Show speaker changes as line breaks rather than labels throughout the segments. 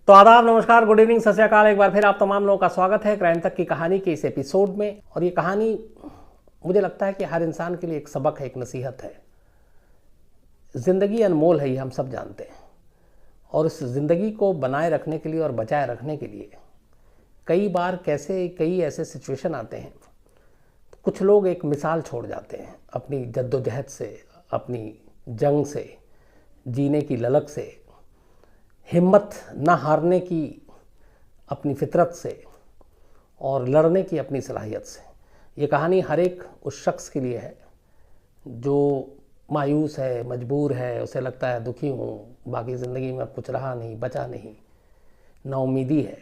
तो आदाब, नमस्कार, गुड इवनिंग, सत श्री अकाल। एक बार फिर आप तमाम लोगों का स्वागत है क्राइम तक की कहानी के इस एपिसोड में। और ये कहानी मुझे लगता है कि हर इंसान के लिए एक सबक है, एक नसीहत है। ज़िंदगी अनमोल है, ये हम सब जानते हैं। और इस ज़िंदगी को बनाए रखने के लिए और बचाए रखने के लिए कई ऐसे सिचुएशन आते हैं। कुछ लोग एक मिसाल छोड़ जाते हैं अपनी जद्दोजहद से, अपनी जंग से, जीने की ललक से, हिम्मत ना हारने की अपनी फितरत से और लड़ने की अपनी सलाहियत से। ये कहानी हर एक उस शख्स के लिए है जो मायूस है, मजबूर है, उसे लगता है दुखी हूँ, बाकी ज़िंदगी में अब कुछ रहा नहीं, बचा नहीं, नाउमीदी है।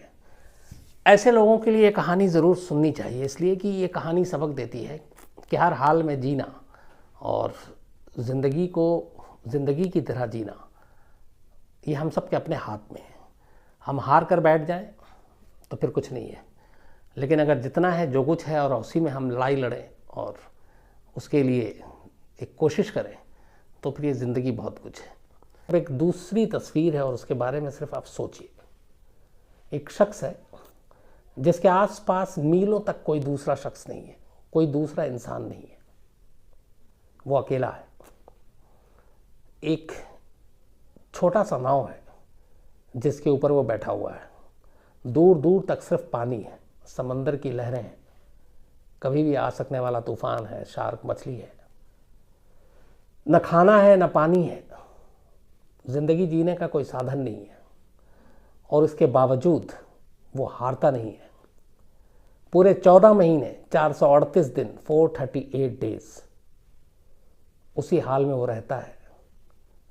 ऐसे लोगों के लिए ये कहानी ज़रूर सुननी चाहिए, इसलिए कि ये कहानी सबक देती है कि हर हाल में जीना और ज़िंदगी को ज़िंदगी की तरह जीना ये हम सब के अपने हाथ में है। हम हार कर बैठ जाएं तो फिर कुछ नहीं है, लेकिन अगर जितना है जो कुछ है और उसी में हम लड़ाई लड़ें और उसके लिए एक कोशिश करें तो फिर ये ज़िंदगी बहुत कुछ है। अब एक दूसरी तस्वीर है और उसके बारे में सिर्फ आप सोचिए। एक शख्स है जिसके आसपास मीलों तक कोई दूसरा शख्स नहीं है, कोई दूसरा इंसान नहीं है, वो अकेला है। एक छोटा सा नाव है जिसके ऊपर वो बैठा हुआ है। दूर दूर तक सिर्फ पानी है, समंदर की लहरें हैं, कभी भी आ सकने वाला तूफान है, शार्क मछली है। न खाना है न पानी है, जिंदगी जीने का कोई साधन नहीं है। और इसके बावजूद वो हारता नहीं है। पूरे 14 महीने 438 दिन 438 डेज उसी हाल में वो रहता है,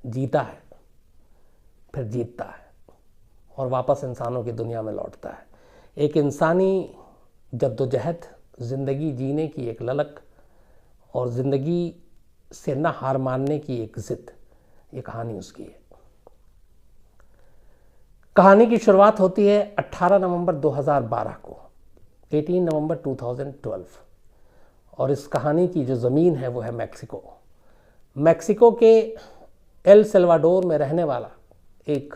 जीता है, फिर जीतता है और वापस इंसानों की दुनिया में लौटता है। एक इंसानी जद्दोजहद, ज़िंदगी जीने की एक ललक और ज़िंदगी से न हार मानने की एक ज़िद, ये कहानी उसकी है। कहानी की शुरुआत होती है 18 नवंबर 2012 को, 18 नवंबर 2012। और इस कहानी की जो ज़मीन है वो है मैक्सिको के एल सल्वाडोर में रहने वाला एक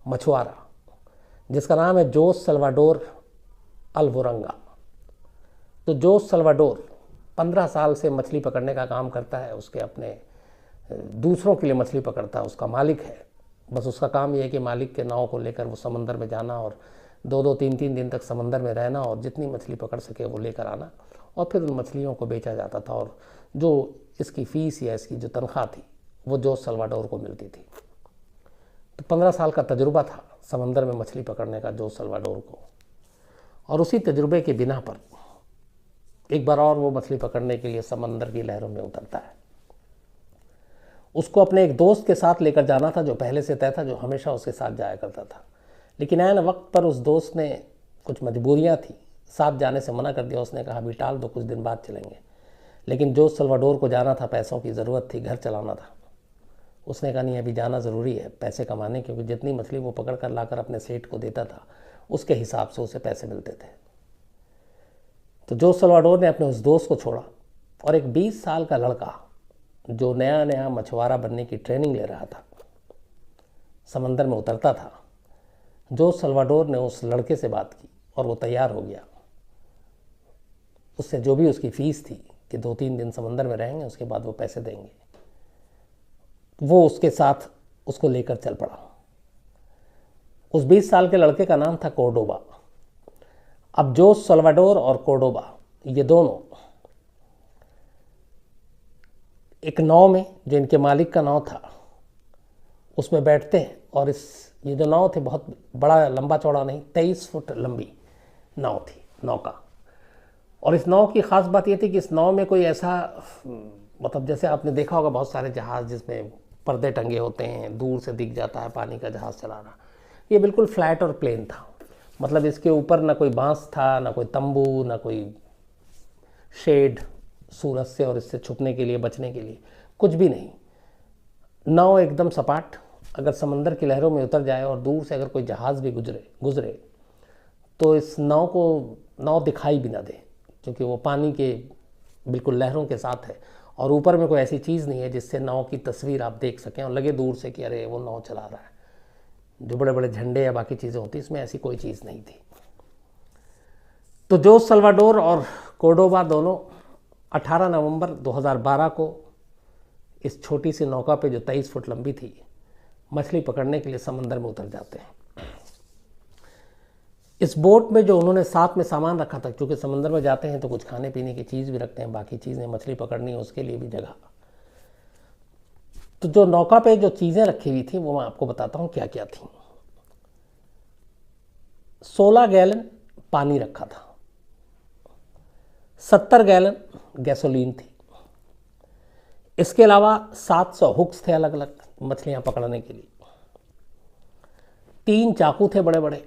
मछुआरा जिसका नाम है जोस सल्वाडोर अल्वोरंगा। तो जोस सल्वाडोर 15 साल से मछली पकड़ने का काम करता है। उसके अपने दूसरों के लिए मछली पकड़ता है, उसका मालिक है। बस उसका काम ये है कि मालिक के नाव को लेकर वो समंदर में जाना और 2-2, 3-3 दिन तक समंदर में रहना और जितनी मछली पकड़ सके वो लेकर आना और फिर उन मछलियों को बेचा जाता था। और जो इसकी फ़ीस या इसकी जो तनख्वाह थी वो जोस सल्वाडोर को मिलती थी। तो 15 साल का तजुर्बा था समंदर में मछली पकड़ने का जोस सल्वाडोर को। और उसी तजुर्बे के बिना पर एक बार और वो मछली पकड़ने के लिए समंदर की लहरों में उतरता है। उसको अपने एक दोस्त के साथ लेकर जाना था जो पहले से तय था, जो हमेशा उसके साथ जाया करता था। लेकिन ऐन वक्त पर उस दोस्त ने कुछ मजबूरियां थी, साथ जाने से मना कर दिया। उसने कहा अभी टाल दो, कुछ दिन बाद चलेंगे। लेकिन जोस सल्वाडोर को जाना था, पैसों की ज़रूरत थी, घर चलाना था। उसने कहा नहीं, अभी जाना ज़रूरी है पैसे कमाने, क्योंकि जितनी मछली वो पकड़ कर लाकर अपने सेठ को देता था उसके हिसाब से उसे पैसे मिलते थे। तो जोस सल्वाडोर ने अपने उस दोस्त को छोड़ा और एक 20 साल का लड़का जो नया नया मछुआरा बनने की ट्रेनिंग ले रहा था, समंदर में उतरता था। जोस सल्वाडोर ने उस लड़के से बात की और वो तैयार हो गया। उससे जो भी उसकी फ़ीस थी कि 2-3 दिन समंदर में रहेंगे, उसके बाद वो पैसे देंगे, वो उसके साथ उसको लेकर चल पड़ा। उस 20 साल के लड़के का नाम था कोर्डोबा। अब जोस सल्वाडोर और कोर्डोबा ये दोनों एक नाव में, जो इनके मालिक का नाव था, उसमें बैठते हैं। और ये जो नाव थी बहुत बड़ा लंबा चौड़ा नहीं, 23 फुट लंबी नाव थी, नौका। और इस नाव की ख़ास बात ये थी कि इस नाव में कोई ऐसा, मतलब जैसे आपने देखा होगा बहुत सारे जहाज़ जिसमें पर्दे टंगे होते हैं, दूर से दिख जाता है पानी का जहाज़ चला रहा, ये बिल्कुल फ्लैट और प्लेन था। मतलब इसके ऊपर ना कोई बांस था, ना कोई तंबू, ना कोई शेड सूरज से और इससे छुपने के लिए, बचने के लिए, कुछ भी नहीं। नाव एकदम सपाट, अगर समंदर की लहरों में उतर जाए और दूर से अगर कोई जहाज़ भी गुजरे तो इस नाव दिखाई भी ना दे, क्योंकि वो पानी के बिल्कुल लहरों के साथ है। और ऊपर में कोई ऐसी चीज़ नहीं है जिससे नाव की तस्वीर आप देख सकें और लगे दूर से कि अरे वो नाव चला रहा है। जो बड़े बड़े झंडे या बाकी चीज़ें होती, इसमें ऐसी कोई चीज़ नहीं थी। तो जोस सल्वाडोर और कोर्डोबा दोनों 18 नवंबर 2012 को इस छोटी सी नौका पे जो 23 फुट लंबी थी, मछली पकड़ने के लिए समंदर में उतर जाते हैं। इस बोट में जो उन्होंने साथ में सामान रखा था, क्योंकि समंदर में जाते हैं तो कुछ खाने पीने की चीज़ भी रखते हैं, बाकी चीज़ें मछली पकड़नी है उसके लिए भी जगह। तो जो नौका पे जो चीज़ें रखी हुई थी वो मैं आपको बताता हूँ क्या क्या थी। 16 गैलन पानी रखा था, 70 गैलन गैसोलीन थी, इसके अलावा 700 हुक्स थे अलग अलग मछलियां पकड़ने के लिए, 3 चाकू थे बड़े बड़े,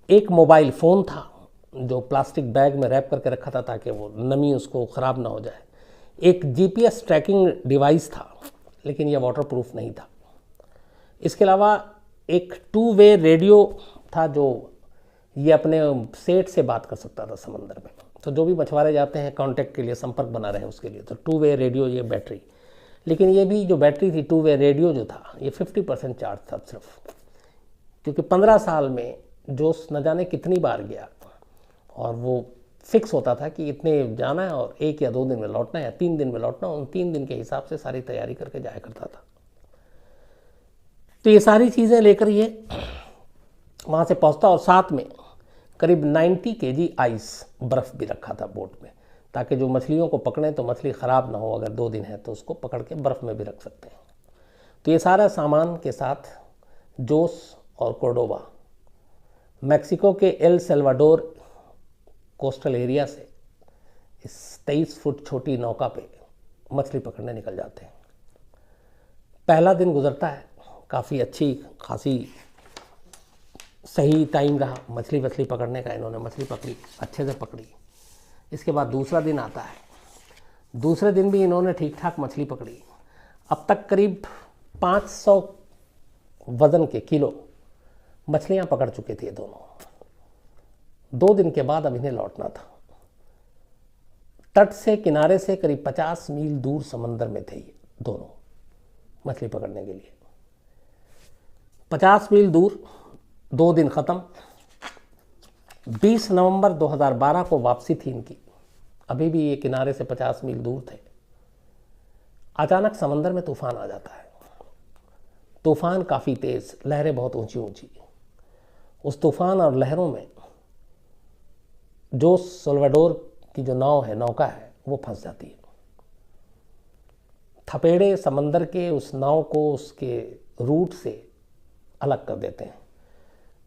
एक मोबाइल फ़ोन था जो प्लास्टिक बैग में रैप करके रखा था ताकि वो नमी उसको ख़राब ना हो जाए, एक जीपीएस ट्रैकिंग डिवाइस था लेकिन यह वाटरप्रूफ नहीं था, इसके अलावा एक 2 वे रेडियो था जो ये अपने सेट से बात कर सकता था समंदर में। तो जो भी मछुआरे जाते हैं कांटेक्ट के लिए, संपर्क बना रहे उसके लिए, तो 2 वे रेडियो, ये बैटरी। लेकिन ये भी जो बैटरी थी 2 वे रेडियो जो था ये 50% चार्ज था सिर्फ, क्योंकि 15 साल में जोश न जाने कितनी बार गया और वो फिक्स होता था कि इतने जाना है और 1 या 2 दिन में लौटना है या 3 दिन में लौटना, उन 3 दिन के हिसाब से सारी तैयारी करके जाया करता था। तो ये सारी चीज़ें लेकर ये वहाँ से पहुँचता और साथ में करीब 90 केजी आइस, बर्फ़ भी रखा था बोट में, ताकि जो मछलियों को पकड़ें तो मछली ख़राब ना हो, अगर 2 दिन है तो उसको पकड़ के बर्फ़ में भी रख सकते हैं। तो ये सारा सामान के साथ जोस और कोर्डोबा मैक्सिको के एल सल्वाडोर कोस्टल एरिया से इस 23 फुट छोटी नौका पे मछली पकड़ने निकल जाते हैं। पहला दिन गुजरता है, काफ़ी अच्छी खासी सही टाइम रहा मछली पकड़ने का, इन्होंने मछली पकड़ी, अच्छे से पकड़ी। इसके बाद दूसरा दिन आता है, दूसरे दिन भी इन्होंने ठीक ठाक मछली पकड़ी। अब तक करीब 500 वज़न के किलो मछलियां पकड़ चुके थे ये दोनों। 2 दिन के बाद अब इन्हें लौटना था। तट से किनारे से करीब 50 मील दूर समंदर में थे ये दोनों मछली पकड़ने के लिए। 50 मील दूर, 2 दिन ख़त्म। 20 नवंबर 2012 को वापसी थी इनकी, अभी भी ये किनारे से 50 मील दूर थे। अचानक समंदर में तूफान आ जाता है। तूफान काफ़ी तेज़, लहरें बहुत ऊंची ऊंची। उस तूफान और लहरों में जोस सल्वाडोर की जो नाव है, नौका है, वो फंस जाती है। थपेड़े समंदर के उस नाव को उसके रूट से अलग कर देते हैं।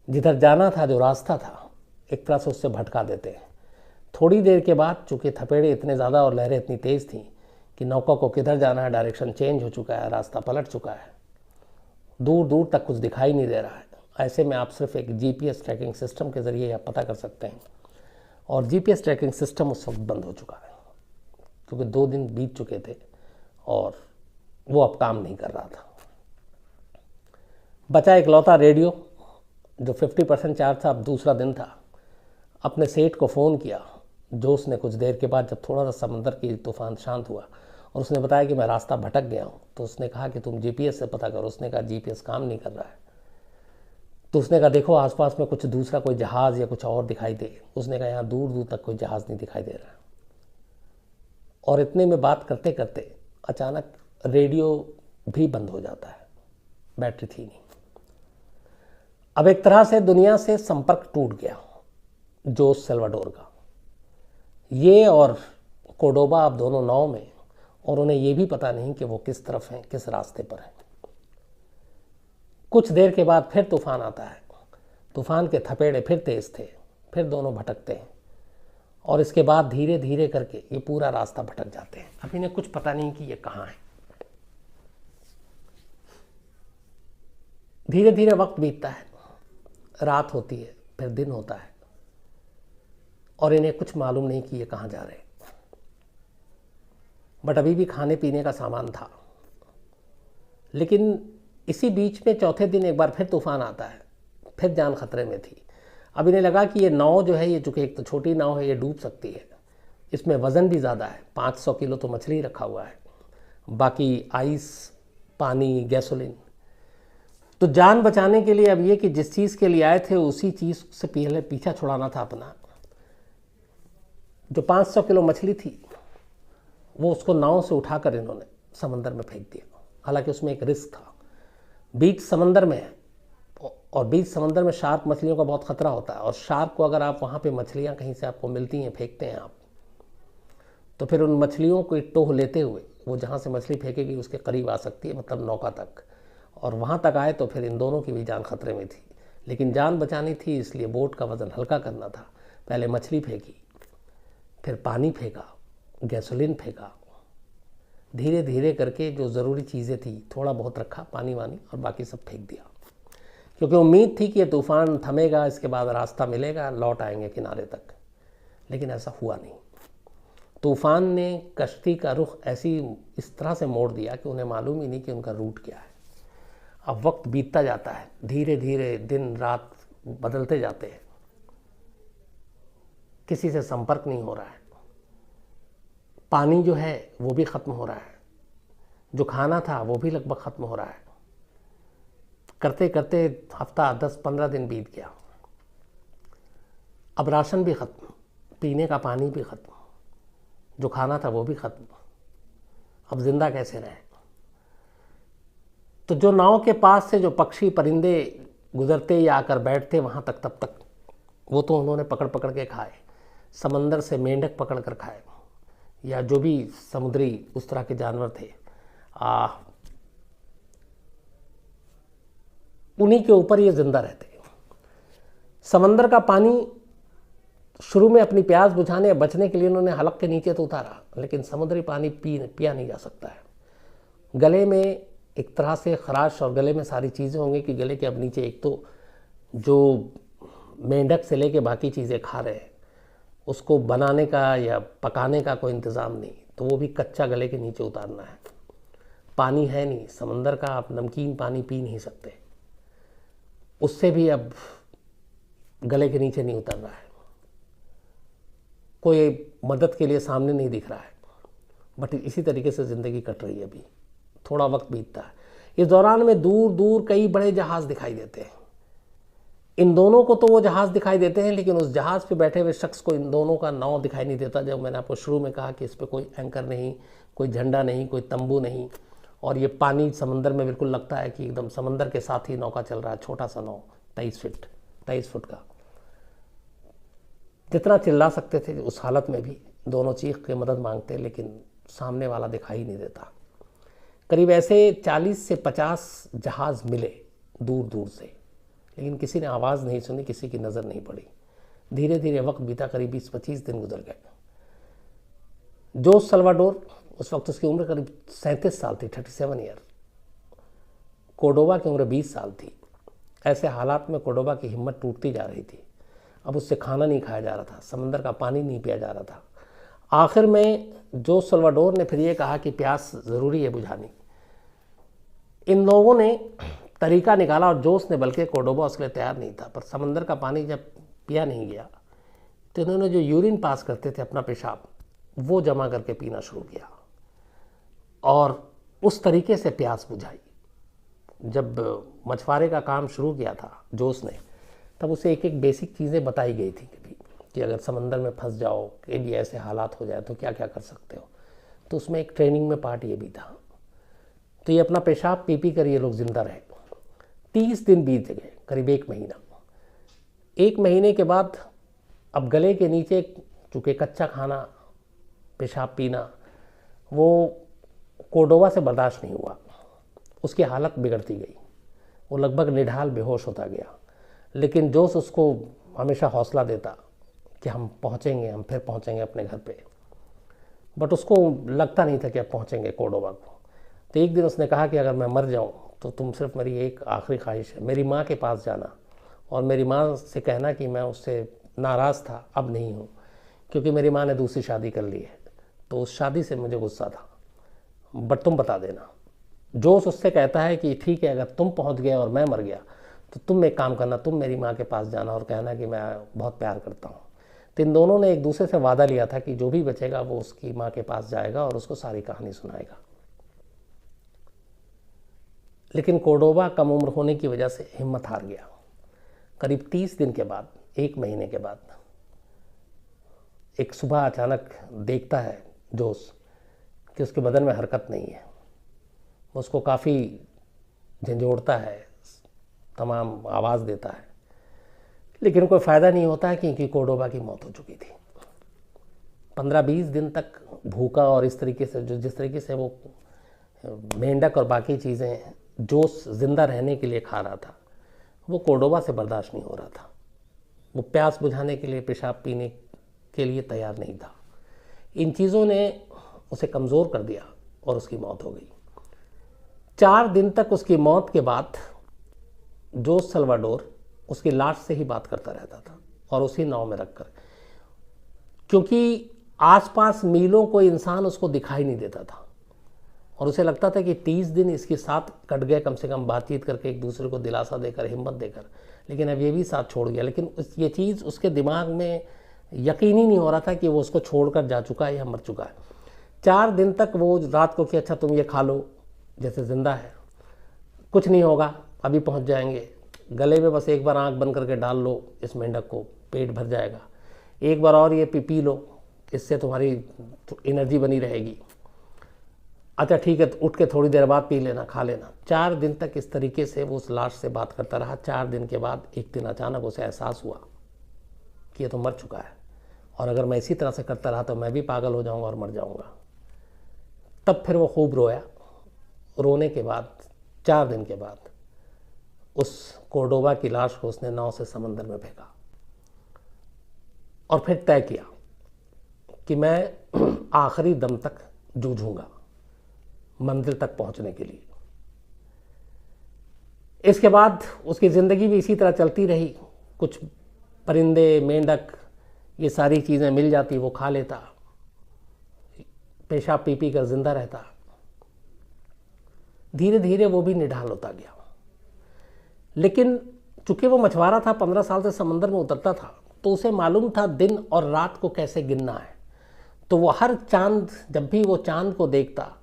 जिधर जाना था, जो रास्ता था, एक तरह से उससे भटका देते हैं। थोड़ी देर के बाद चूँकि थपेड़े इतने ज़्यादा और लहरें इतनी तेज़ थीं कि नौका को किधर जाना है, डायरेक्शन चेंज हो चुका है, रास्ता पलट चुका है, दूर दूर तक कुछ दिखाई नहीं दे रहा है। ऐसे में आप सिर्फ एक जीपीएस ट्रैकिंग सिस्टम के ज़रिए आप पता कर सकते हैं, और जीपीएस ट्रैकिंग सिस्टम उस वक्त बंद हो चुका है क्योंकि 2 दिन बीत चुके थे और वो अब काम नहीं कर रहा था। बचा इकलौता रेडियो जो 50% चार्ज था। अब दूसरा दिन था। अपने सेठ को फ़ोन किया जोश ने कुछ देर के बाद, जब थोड़ा सा समंदर की तूफान शांत हुआ, और उसने बताया कि मैं रास्ता भटक गया हूँ। तो उसने कहा कि तुम जीपीएस से पता करो। उसने कहा जीपीएस काम नहीं कर रहा है। तो उसने कहा देखो आसपास में कुछ दूसरा कोई जहाज़ या कुछ और दिखाई दे। उसने कहा यहाँ दूर दूर तक कोई जहाज़ नहीं दिखाई दे रहा। और इतने में बात करते करते अचानक रेडियो भी बंद हो जाता है, बैटरी थी नहीं। अब एक तरह से दुनिया से संपर्क टूट गया जोस सल्वाडोर का। ये और कोर्डोबा अब दोनों नाव में, और उन्हें ये भी पता नहीं कि वो किस तरफ हैं, किस रास्ते पर हैं। कुछ देर के बाद फिर तूफान आता है। तूफान के थपेड़े फिर तेज थे, फिर दोनों भटकते हैं, और इसके बाद धीरे धीरे करके ये पूरा रास्ता भटक जाते हैं। अब इन्हें कुछ पता नहीं कि ये कहाँ है। धीरे धीरे वक्त बीतता है, रात होती है, फिर दिन होता है, और इन्हें कुछ मालूम नहीं कि ये कहाँ जा रहे हैं। बट अभी भी खाने पीने का सामान था। लेकिन इसी बीच में चौथे दिन एक बार फिर तूफान आता है, फिर जान खतरे में थी। अब इन्हें लगा कि ये नाव जो है, ये चूँकि एक तो छोटी नाव है, ये डूब सकती है। इसमें वज़न भी ज़्यादा है, 500 किलो तो मछली रखा हुआ है, बाकी आइस, पानी, गैसोलीन। तो जान बचाने के लिए अब ये कि जिस चीज़ के लिए आए थे उसी चीज़ से पहले पीछा छुड़ाना था अपना। जो 500 किलो मछली थी वो उसको नाव से उठाकर इन्होंने समंदर में फेंक दिया। हालांकि उसमें एक रिस्क था, बीच समंदर में है और बीच समंदर में शार्क मछलियों का बहुत खतरा होता है, और शार्क को अगर आप वहाँ पे मछलियाँ कहीं से आपको मिलती हैं, फेंकते हैं आप, तो फिर उन मछलियों को टोह लेते हुए वो जहाँ से मछली फेंकेगी उसके करीब आ सकती है, मतलब नौका तक, और वहाँ तक आए तो फिर इन दोनों की भी जान खतरे में थी। लेकिन जान बचानी थी, इसलिए बोट का वज़न हल्का करना था। पहले मछली फेंकी, फिर पानी फेंका, गैसोलीन फेंका, धीरे धीरे करके जो ज़रूरी चीज़ें थी थोड़ा बहुत रखा, पानी वानी, और बाकी सब फेंक दिया, क्योंकि उम्मीद थी कि ये तूफ़ान थमेगा, इसके बाद रास्ता मिलेगा, लौट आएंगे किनारे तक। लेकिन ऐसा हुआ नहीं। तूफ़ान ने कश्ती का रुख इस तरह से मोड़ दिया कि उन्हें मालूम ही नहीं कि उनका रूट क्या है। अब वक्त बीतता जाता है, धीरे धीरे दिन रात बदलते जाते हैं, किसी से संपर्क नहीं हो रहा है, पानी जो है वो भी ख़त्म हो रहा है, जो खाना था वो भी लगभग ख़त्म हो रहा है। करते करते हफ्ता 10-15 दिन बीत गया। अब राशन भी ख़त्म, पीने का पानी भी ख़त्म, जो खाना था वो भी ख़त्म। अब जिंदा कैसे रहे? तो जो नाव के पास से जो पक्षी परिंदे गुजरते या आकर बैठते वहाँ तक, तब तक वो तो उन्होंने पकड़ पकड़ के खाए। समंदर से मेंढक पकड़ कर खाए, या जो भी समुद्री उस तरह के जानवर थे, उन्हीं के ऊपर ये जिंदा रहते। समंदर का पानी शुरू में अपनी प्यास बुझाने या बचने के लिए उन्होंने हलक के नीचे तो उतारा, लेकिन समुद्री पानी पिया नहीं जा सकता है। गले में एक तरह से खराश, और गले में सारी चीज़ें होंगी कि गले के अब नीचे एक तो जो मेंढक से लेके बाकी चीज़ें खा रहे हैं, उसको बनाने का या पकाने का कोई इंतज़ाम नहीं, तो वो भी कच्चा गले के नीचे उतारना है। पानी है नहीं, समंदर का आप नमकीन पानी पी नहीं सकते, उससे भी अब गले के नीचे नहीं उतर रहा है, कोई मदद के लिए सामने नहीं दिख रहा है। बट इसी तरीके से ज़िंदगी कट रही है। अभी थोड़ा वक्त बीतता है, इस दौरान में दूर दूर कई बड़े जहाज़ दिखाई देते हैं। इन दोनों को तो वो जहाज़ दिखाई देते हैं, लेकिन उस जहाज़ पे बैठे हुए शख्स को इन दोनों का नाव दिखाई नहीं देता। जब मैंने आपको शुरू में कहा कि इस पर कोई एंकर नहीं, कोई झंडा नहीं, कोई तंबू नहीं, और ये पानी समंदर में बिल्कुल लगता है कि एकदम समंदर के साथ ही नौका चल रहा है। छोटा सा नाव, 23 फुट का। जितना चिल्ला सकते थे उस हालत में भी दोनों चीख के मदद मांगते, लेकिन सामने वाला दिखाई नहीं देता। करीब ऐसे 40 से 50 जहाज़ मिले दूर दूर से, लेकिन किसी ने आवाज़ नहीं सुनी, किसी की नज़र नहीं पड़ी। धीरे धीरे वक्त बीता, करीब 20-25 दिन गुजर गए। जोस सल्वाडोर, उस वक्त उसकी उम्र करीब 37 साल थी, 37 ईयर। कोर्डोबा की उम्र 20 साल थी। ऐसे हालात में कोर्डोबा की हिम्मत टूटती जा रही थी। अब उससे खाना नहीं खाया जा रहा था, समंदर का पानी नहीं पिया जा रहा था। आखिर में जोस सल्वाडोर ने फिर ये कहा कि प्यास ज़रूरी है बुझानी। इन लोगों ने तरीका निकाला, और जोस ने, बल्कि कोर्डोबा उसके लिए तैयार नहीं था। पर समंदर का पानी जब पिया नहीं गया तो इन्होंने जो यूरिन पास करते थे, अपना पेशाब, वो जमा करके पीना शुरू किया, और उस तरीके से प्यास बुझाई। जब मछुआरे का काम शुरू किया था जोस ने, तब उसे एक एक बेसिक चीज़ें बताई गई थी कि अगर समंदर में फंस जाओ, कि भी ऐसे हालात हो जाए तो क्या क्या कर सकते हो। तो उसमें एक ट्रेनिंग में पार्ट ये भी था। तो ये अपना पेशाब पी पी कर ये लोग जिंदा रहे। 30 दिन बीत गए, करीब 1 महीना। 1 महीने के बाद अब गले के नीचे, चूँकि कच्चा खाना, पेशाब पीना, वो कोर्डोबा से बर्दाश्त नहीं हुआ। उसकी हालत बिगड़ती गई, वो लगभग निढाल बेहोश होता गया। लेकिन जोस उसको हमेशा हौसला देता कि हम पहुँचेंगे, हम फिर पहुँचेंगे अपने घर पे। बट उसको लगता नहीं था कि अब पहुँचेंगे कोर्डोबा को। तो एक दिन उसने कहा कि अगर मैं मर जाऊँ तो तुम सिर्फ मेरी एक आखिरी ख्वाहिश है, मेरी माँ के पास जाना, और मेरी माँ से कहना कि मैं उससे नाराज़ था, अब नहीं हूँ, क्योंकि मेरी माँ ने दूसरी शादी कर ली है, तो उस शादी से मुझे गुस्सा था, बट तुम बता देना। जोस उससे कहता है कि ठीक है, अगर तुम पहुँच गए और मैं मर गया तो तुम एक काम करना, तुम मेरी माँ के पास जाना और कहना कि मैं बहुत प्यार करता हूँ। तो इन दोनों ने एक दूसरे से वादा लिया था कि जो भी बचेगा वो उसकी माँ के पास जाएगा और उसको सारी कहानी सुनाएगा। लेकिन कोर्डोबा कम उम्र होने की वजह से हिम्मत हार गया। करीब 30 दिन के बाद, 1 महीने के बाद, एक सुबह अचानक देखता है जोश कि उसके बदन में हरकत नहीं है। उसको काफ़ी झंझोड़ता है, तमाम आवाज़ देता है, लेकिन कोई फ़ायदा नहीं होता है क्योंकि कोर्डोबा की मौत हो चुकी थी। 15-20 दिन तक भूखा और इस तरीके से, जिस तरीके से वो मेंढक और बाकी चीज़ें जोश जिंदा रहने के लिए खा रहा था, वो कोर्डोबा से बर्दाश्त नहीं हो रहा था। वो प्यास बुझाने के लिए, पेशाब पीने के लिए तैयार नहीं था। इन चीज़ों ने उसे कमज़ोर कर दिया और उसकी मौत हो गई। 4 दिन तक उसकी मौत के बाद जोस सल्वाडोर उसकी लाश से ही बात करता रहता था और उसी नाव में रखकर, क्योंकि आसपास मीलों कोई इंसान उसको दिखाई नहीं देता था और उसे लगता था कि 30 दिन इसके साथ कट गए, कम से कम बातचीत करके, एक दूसरे को दिलासा देकर, हिम्मत देकर, लेकिन अब ये भी साथ छोड़ गया। लेकिन ये चीज़ उसके दिमाग में यकीन ही नहीं हो रहा था कि वो उसको छोड़कर जा चुका है या मर चुका है। 4 दिन तक वो रात को कि अच्छा तुम ये खा लो, जैसे ज़िंदा है, कुछ नहीं होगा, अभी पहुंच जाएंगे, गले में बस एक बार आंख बंद करके डाल लो इस मेंढक को, पेट भर जाएगा, एक बार और ये पी लो, इससे तुम्हारी एनर्जी बनी रहेगी, अच्छा ठीक है, उठ के थोड़ी देर बाद पी लेना, खा लेना। 4 दिन तक इस तरीके से वो उस लाश से बात करता रहा। 4 दिन के बाद एक दिन अचानक उसे एहसास हुआ कि ये तो मर चुका है और अगर मैं इसी तरह से करता रहा तो मैं भी पागल हो जाऊंगा और मर जाऊंगा। तब फिर वो खूब रोया। रोने के बाद 4 दिन के बाद उस कोर्डोबा की लाश को उसने नाव से समंदर में फेंका और फिर तय किया कि मैं आखिरी दम तक जूझूंगा मंजिल तक पहुंचने के लिए। इसके बाद उसकी ज़िंदगी भी इसी तरह चलती रही। कुछ परिंदे, मेंढक, ये सारी चीज़ें मिल जाती, वो खा लेता, पेशाब पी कर जिंदा रहता। धीरे धीरे वो भी निढाल होता गया। लेकिन चूंकि वो मछुआरा था, 15 साल से समंदर में उतरता था, तो उसे मालूम था दिन और रात को कैसे गिनना है। तो वो हर चांद, जब भी वो चांद को देखता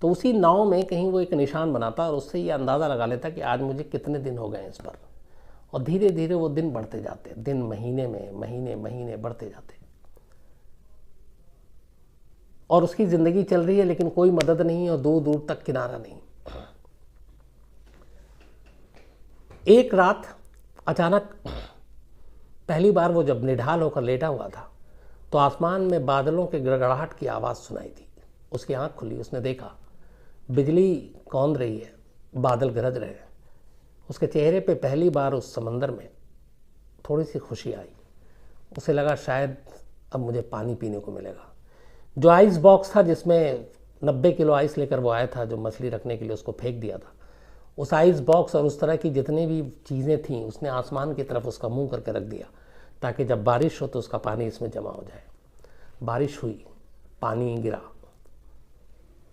तो उसी नाव में कहीं वो एक निशान बनाता और उससे ये अंदाज़ा लगा लेता कि आज मुझे कितने दिन हो गए इस पर। और धीरे धीरे वो दिन बढ़ते जाते, दिन महीने में, महीने बढ़ते जाते और उसकी ज़िंदगी चल रही है, लेकिन कोई मदद नहीं और दूर दूर तक किनारा नहीं। एक रात अचानक, पहली बार वो जब निढाल होकर लेटा हुआ था, तो आसमान में बादलों के गड़गड़ाहट की आवाज़ सुनाई दी। उसकी आंख खुली, उसने देखा बिजली कौंध रही है, बादल गरज रहे हैं। उसके चेहरे पे पहली बार उस समंदर में थोड़ी सी खुशी आई। उसे लगा शायद अब मुझे पानी पीने को मिलेगा। जो आइस बॉक्स था जिसमें 90 किलो आइस लेकर वो आया था, जो मछली रखने के लिए उसको फेंक दिया था, उस आइस बॉक्स और उस तरह की जितनी भी चीज़ें थीं, उसने आसमान की तरफ उसका मुंह करके रख दिया ताकि जब बारिश हो तो उसका पानी इसमें जमा हो जाए। बारिश हुई, पानी गिरा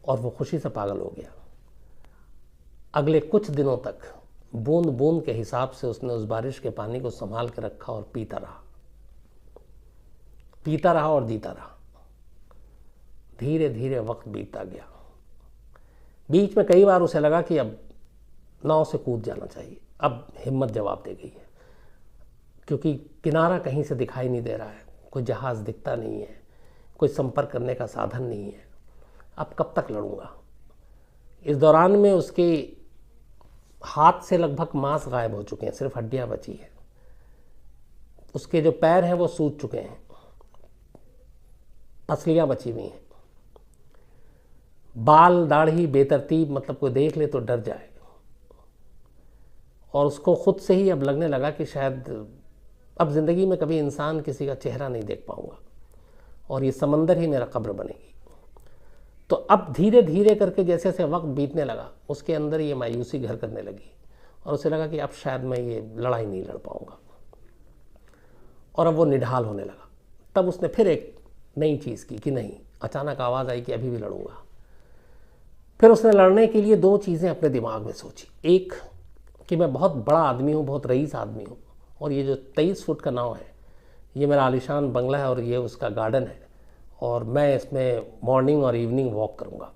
और वो खुशी से पागल हो गया। अगले कुछ दिनों तक बूंद बूंद के हिसाब से उसने उस बारिश के पानी को संभाल के रखा और पीता रहा और जीता रहा। धीरे धीरे वक्त बीतता गया। बीच में कई बार उसे लगा कि अब नाव से कूद जाना चाहिए, अब हिम्मत जवाब दे गई है, क्योंकि किनारा कहीं से दिखाई नहीं दे रहा है, कोई जहाज़ दिखता नहीं है, कोई संपर्क करने का साधन नहीं है। अब कब तक लड़ूंगा। इस दौरान में उसके हाथ से लगभग मांस गायब हो चुके हैं, सिर्फ हड्डियां बची हैं। उसके जो पैर हैं वो सूज चुके हैं, पसलियां बची हुई हैं, बाल दाढ़ी बेतरतीब, मतलब कोई देख ले तो डर जाए। और उसको खुद से ही अब लगने लगा कि शायद अब ज़िंदगी में कभी इंसान किसी का चेहरा नहीं देख पाऊंगा और ये समंदर ही मेरा कब्र बनेगी। तो अब धीरे धीरे करके जैसे जैसे वक्त बीतने लगा, उसके अंदर ये मायूसी घर करने लगी और उसे लगा कि अब शायद मैं ये लड़ाई नहीं लड़ पाऊंगा और अब वो निढाल होने लगा। तब उसने फिर एक नई चीज़ की कि नहीं, अचानक आवाज़ आई कि अभी भी लड़ूंगा। फिर उसने लड़ने के लिए 2 चीज़ें अपने दिमाग में सोची। एक कि मैं बहुत बड़ा आदमी हूँ, बहुत रईस आदमी हूँ, और ये जो 23 फुट का नाव है ये मेरा आलीशान बंगला है और ये उसका गार्डन है और मैं इसमें मॉर्निंग और इवनिंग वॉक करूँगा।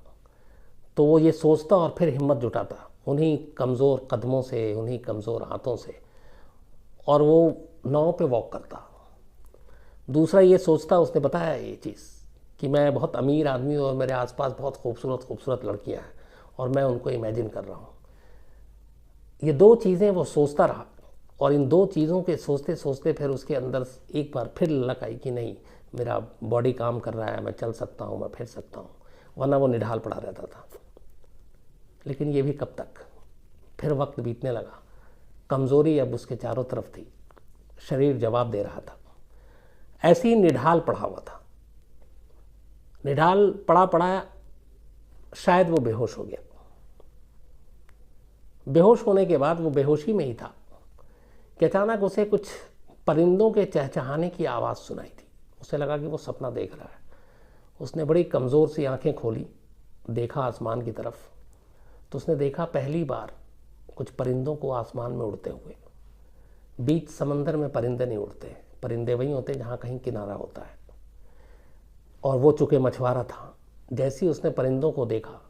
तो वो ये सोचता और फिर हिम्मत जुटाता उन्हीं कमज़ोर कदमों से, उन्हीं कमज़ोर हाथों से, और वो नाव पे वॉक करता। दूसरा ये सोचता, उसने बताया ये चीज़ कि मैं बहुत अमीर आदमी हूँ और मेरे आसपास बहुत खूबसूरत खूबसूरत लड़कियाँ हैं और मैं उनको इमेजिन कर रहा हूँ। ये दो चीज़ें वो सोचता रहा, और इन दो चीज़ों के सोचते सोचते फिर उसके अंदर एक बार फिर ललक आई कि नहीं, मेरा बॉडी काम कर रहा है, मैं चल सकता हूँ, मैं फिर सकता हूँ, वरना वो निढाल पड़ा रहता था। लेकिन ये भी कब तक। फिर वक्त बीतने लगा, कमज़ोरी अब उसके चारों तरफ थी, शरीर जवाब दे रहा था। ऐसे ही निढाल पड़ा हुआ था। निढाल पड़ा पड़ा शायद वो बेहोश हो गया। बेहोश होने के बाद वो बेहोशी में ही था कि अचानक उसे कुछ परिंदों के चहचहाने की आवाज़ सुनाई थी। उसे लगा कि वो सपना देख रहा है। उसने बड़ी कमज़ोर सी आंखें खोली, देखा आसमान की तरफ, तो उसने देखा पहली बार कुछ परिंदों को आसमान में उड़ते हुए। बीच समंदर में परिंदे नहीं उड़ते, परिंदे वहीं होते जहाँ कहीं किनारा होता है। और वो चूँकि मछुआरा था, जैसे ही उसने परिंदों को देखा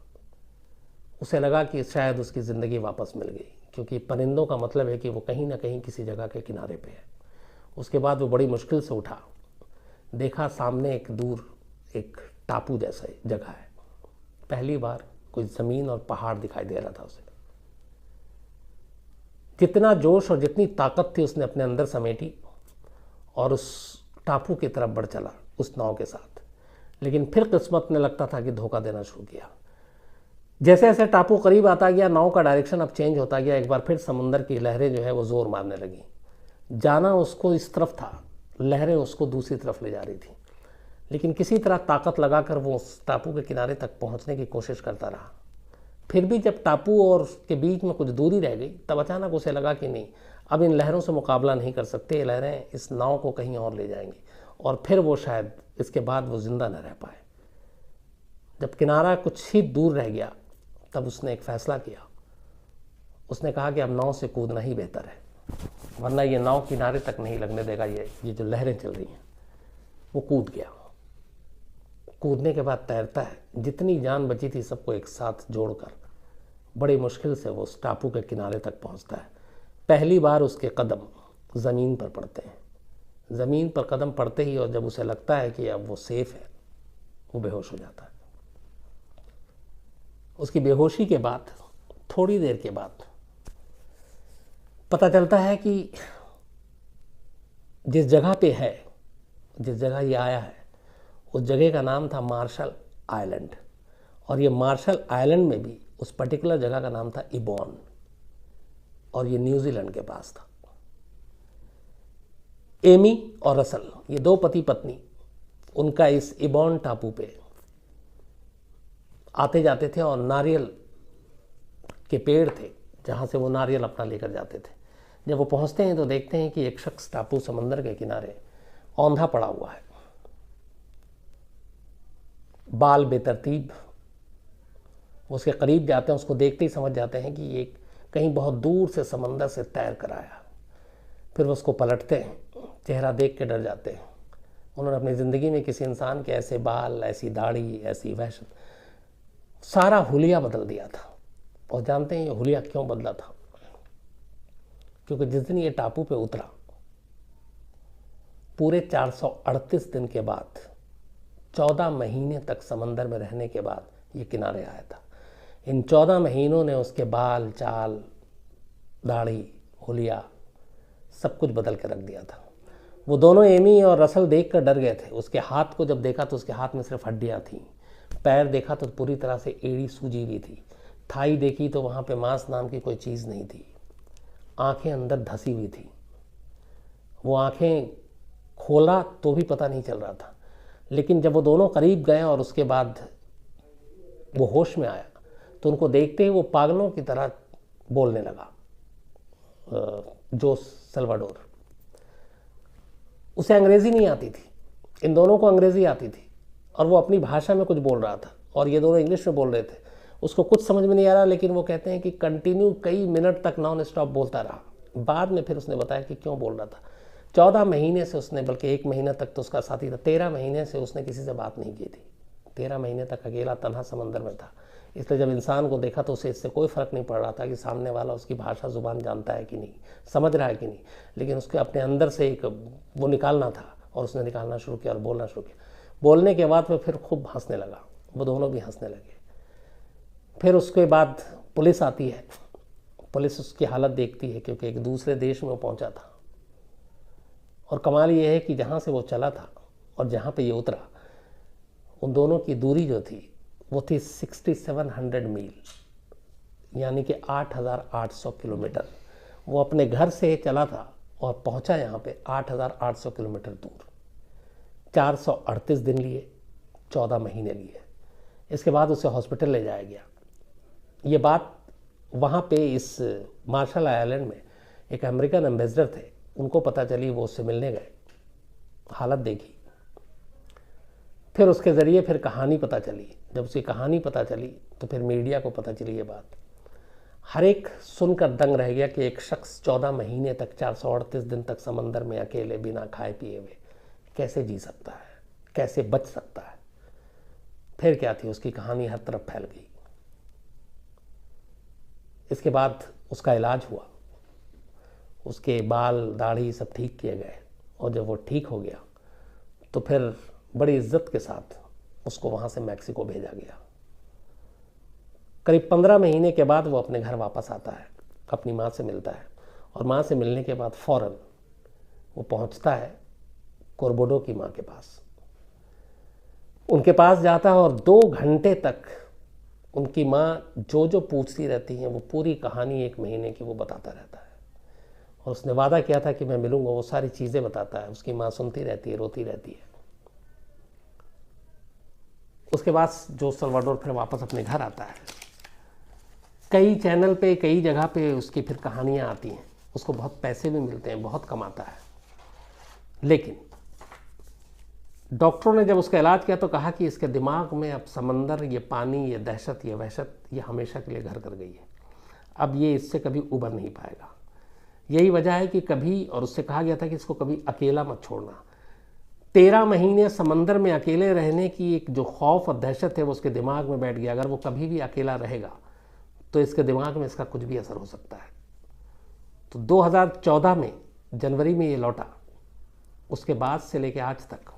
उसे लगा कि शायद उसकी ज़िंदगी वापस मिल गई, क्योंकि परिंदों का मतलब है कि वो कहीं ना कहीं किसी जगह के किनारे पे है। उसके बाद वो बड़ी मुश्किल से उठा, देखा सामने एक दूर एक टापू जैसा जगह है। पहली बार कोई ज़मीन और पहाड़ दिखाई दे रहा था उसे। जितना जोश और जितनी ताकत थी उसने अपने अंदर समेटी और उस टापू की तरफ बढ़ चला उस नाव के साथ। लेकिन फिर किस्मत ने लगता था कि धोखा देना शुरू किया। जैसे जैसे टापू करीब आता गया, नाव का डायरेक्शन अब चेंज होता गया। एक बार फिर समुंदर की लहरें जो है वो ज़ोर मारने लगी। जाना उसको इस तरफ था, लहरें उसको दूसरी तरफ ले जा रही थी। लेकिन किसी तरह ताकत लगाकर वो उस टापू के किनारे तक पहुंचने की कोशिश करता रहा। फिर भी जब टापू और उसके बीच में कुछ दूरी रह गई, तब अचानक उसे लगा कि नहीं, अब इन लहरों से मुकाबला नहीं कर सकते, ये लहरें इस नाव को कहीं और ले जाएंगी और फिर वो शायद इसके बाद वो ज़िंदा न रह पाए। जब किनारा कुछ ही दूर रह गया, तब उसने एक फ़ैसला किया। उसने कहा कि अब नाव से कूदना ही बेहतर है, वरना ये नाव किनारे तक नहीं लगने देगा ये जो लहरें चल रही हैं। वो कूद गया। कूदने के बाद तैरता है, जितनी जान बची थी सबको एक साथ जोड़कर बड़ी मुश्किल से वो उस टापू के किनारे तक पहुंचता है। पहली बार उसके कदम ज़मीन पर पड़ते हैं। ज़मीन पर कदम पड़ते ही और जब उसे लगता है कि अब वो सेफ़ है, वो बेहोश हो जाता है। उसकी बेहोशी के बाद थोड़ी देर के बाद पता चलता है कि जिस जगह पे है, जिस जगह ये आया है, उस जगह का नाम था मार्शल आइलैंड। और ये मार्शल आइलैंड में भी उस पर्टिकुलर जगह का नाम था इबॉन, और ये न्यूजीलैंड के पास था। एमी और रसल, ये दो पति पत्नी, उनका इस इबॉन टापू पे आते जाते थे और नारियल के पेड़ थे जहाँ से वो नारियल अपना लेकर जाते थे। जब वो पहुँचते हैं तो देखते हैं कि एक शख्स टापू समंदर के किनारे औंधा पड़ा हुआ है, बाल बेतरतीब। उसके करीब जाते हैं, उसको देखते ही समझ जाते हैं कि ये कहीं बहुत दूर से समंदर से तैर कर आया। फिर वो उसको पलटते हैं, चेहरा देख के डर जाते हैं। उन्होंने अपनी ज़िंदगी में किसी इंसान के ऐसे बाल, ऐसी दाढ़ी, ऐसी वहशत, सारा हुलिया बदल दिया था। और जानते हैं ये हुलिया क्यों बदला था? क्योंकि जिस दिन ये टापू पे उतरा, पूरे 438 दिन के बाद, 14 महीने तक समंदर में रहने के बाद ये किनारे आया था। इन 14 महीनों ने उसके बाल, चाल, दाढ़ी, हुलिया सब कुछ बदल के रख दिया था। वो दोनों, एमी और रसल, देख कर डर गए थे। उसके हाथ को जब देखा तो उसके हाथ में सिर्फ हड्डियाँ थीं। पैर देखा तो पूरी तरह से एड़ी सूजी हुई थी। थाई देखी तो वहाँ पे मांस नाम की कोई चीज़ नहीं थी। आंखें अंदर धसी हुई थी। वो आंखें खोला तो भी पता नहीं चल रहा था। लेकिन जब वो दोनों करीब गए और उसके बाद वो होश में आया तो उनको देखते ही वो पागलों की तरह बोलने लगा। जो सल्वाडोर, उसे अंग्रेज़ी नहीं आती थी, इन दोनों को अंग्रेज़ी आती थी और वो अपनी भाषा में कुछ बोल रहा था और ये दोनों इंग्लिश में बोल रहे थे। उसको कुछ समझ में नहीं आ रहा, लेकिन वो कहते हैं कि कंटिन्यू कई मिनट तक नॉन स्टॉप बोलता रहा। बाद में फिर उसने बताया कि क्यों बोल रहा था। 14 महीने से उसने, बल्कि 1 महीना तक तो उसका साथी था, 13 महीने से उसने किसी से बात नहीं की थी। 13 महीने तक अकेला तन्हा समंदर में था। इसलिए जब इंसान को देखा तो उसे इससे कोई फ़र्क नहीं पड़ रहा था कि सामने वाला उसकी भाषा ज़ुबान जानता है कि नहीं, समझ रहा है कि नहीं, लेकिन उसके अपने अंदर से एक वो निकालना था और उसने निकालना शुरू किया और बोलना शुरू किया। बोलने के बाद वह फिर खूब हंसने लगा, वो दोनों भी हंसने लगे। फिर उसके बाद पुलिस आती है, पुलिस उसकी हालत देखती है क्योंकि एक दूसरे देश में वो पहुंचा था। और कमाल ये है कि जहाँ से वो चला था और जहाँ पे ये उतरा, उन दोनों की दूरी जो थी वो थी 6700 मील, यानी कि 8800 किलोमीटर। वो अपने घर से चला था और पहुंचा यहाँ पे 8800 किलोमीटर दूर। 438 दिन लिए, 14 महीने लिए। इसके बाद उसे हॉस्पिटल ले जाया गया। ये बात वहाँ पे इस मार्शल आइलैंड में एक अमेरिकन एम्बेसडर थे, उनको पता चली, वो उससे मिलने गए, हालत देखी। फिर उसके ज़रिए फिर कहानी पता चली। जब उसकी कहानी पता चली तो फिर मीडिया को पता चली ये बात। हर एक सुनकर दंग रह गया कि एक शख्स 14 महीने तक, 438 दिन तक समंदर में अकेले बिना खाए पिए हुए कैसे जी सकता है, कैसे बच सकता है। फिर क्या थी, उसकी कहानी हर तरफ फैल गई। इसके बाद उसका इलाज हुआ, उसके बाल दाढ़ी सब ठीक किए गए और जब वो ठीक हो गया तो फिर बड़ी इज्जत के साथ उसको वहाँ से मैक्सिको भेजा गया। करीब 15 महीने के बाद वो अपने घर वापस आता है, अपनी माँ से मिलता है और माँ से मिलने के बाद फ़ौरन वो पहुँचता है कोरबोडो की माँ के पास। उनके पास जाता है और 2 घंटे तक उनकी माँ जो जो पूछती रहती हैं वो पूरी कहानी 1 महीने की वो बताता रहता है। और उसने वादा किया था कि मैं मिलूंगा, वो सारी चीज़ें बताता है। उसकी माँ सुनती रहती है, रोती रहती है। उसके बाद जोस सल्वाडोर फिर वापस अपने घर आता है। कई चैनल पे, कई जगह पे उसकी फिर कहानियाँ आती हैं, उसको बहुत पैसे भी मिलते हैं, बहुत कमाता है। लेकिन डॉक्टरों ने जब उसका इलाज किया तो कहा कि इसके दिमाग में अब समंदर, ये पानी, ये दहशत, ये वहशत, ये हमेशा के लिए घर कर गई है। अब ये इससे कभी उबर नहीं पाएगा। यही वजह है कि कभी, और उससे कहा गया था कि इसको कभी अकेला मत छोड़ना। 13 महीने समंदर में अकेले रहने की एक जो खौफ और दहशत है वो उसके दिमाग में बैठ गया। अगर वो कभी भी अकेला रहेगा तो इसके दिमाग में इसका कुछ भी असर हो सकता है। तो 2014 में जनवरी में ये लौटा। उसके बाद से लेकर आज तक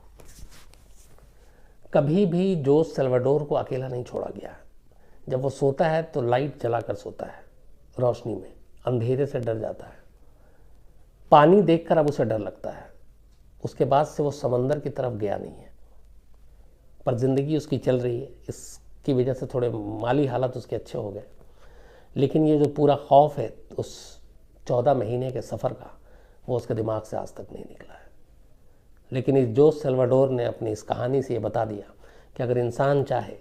कभी भी जोस सल्वाडोर को अकेला नहीं छोड़ा गया। जब वो सोता है तो लाइट जलाकर सोता है, रोशनी में, अंधेरे से डर जाता है। पानी देखकर अब उसे डर लगता है। उसके बाद से वो समंदर की तरफ गया नहीं है। पर ज़िंदगी उसकी चल रही है, इसकी वजह से थोड़े माली हालात उसके अच्छे हो गए। लेकिन ये जो पूरा खौफ है उस 14 महीने के सफ़र का, वो उसके दिमाग से आज तक नहीं निकला है। लेकिन इस जोस सल्वाडोर ने अपनी इस कहानी से ये बता दिया कि अगर इंसान चाहे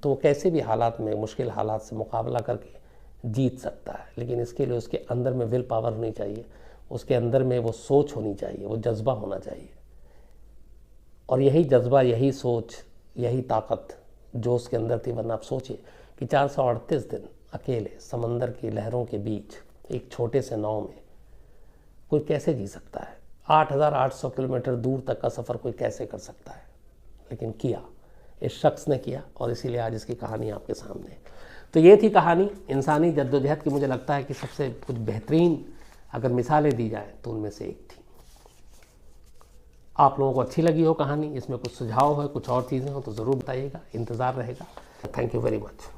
तो वो कैसे भी हालात में, मुश्किल हालात से मुकाबला करके जीत सकता है। लेकिन इसके लिए उसके अंदर में विल पावर होनी चाहिए, उसके अंदर में वो सोच होनी चाहिए, वो जज्बा होना चाहिए। और यही जज्बा, यही सोच, यही ताकत जो उसके अंदर थी। वरना आप सोचिए कि 438 दिन अकेले समंदर की लहरों के बीच एक छोटे से नाव में कोई कैसे जी सकता है। 8800 किलोमीटर दूर तक का सफ़र कोई कैसे कर सकता है। लेकिन किया, इस शख्स ने किया, और इसीलिए आज इसकी कहानी आपके सामने है। तो ये थी कहानी इंसानी जद्दोजहद की। मुझे लगता है कि सबसे कुछ बेहतरीन अगर मिसालें दी जाए तो उनमें से एक थी। आप लोगों को अच्छी लगी हो कहानी, इसमें कुछ सुझाव है, कुछ और चीज़ें हो तो ज़रूर बताइएगा, इंतज़ार रहेगा। Thank you very much.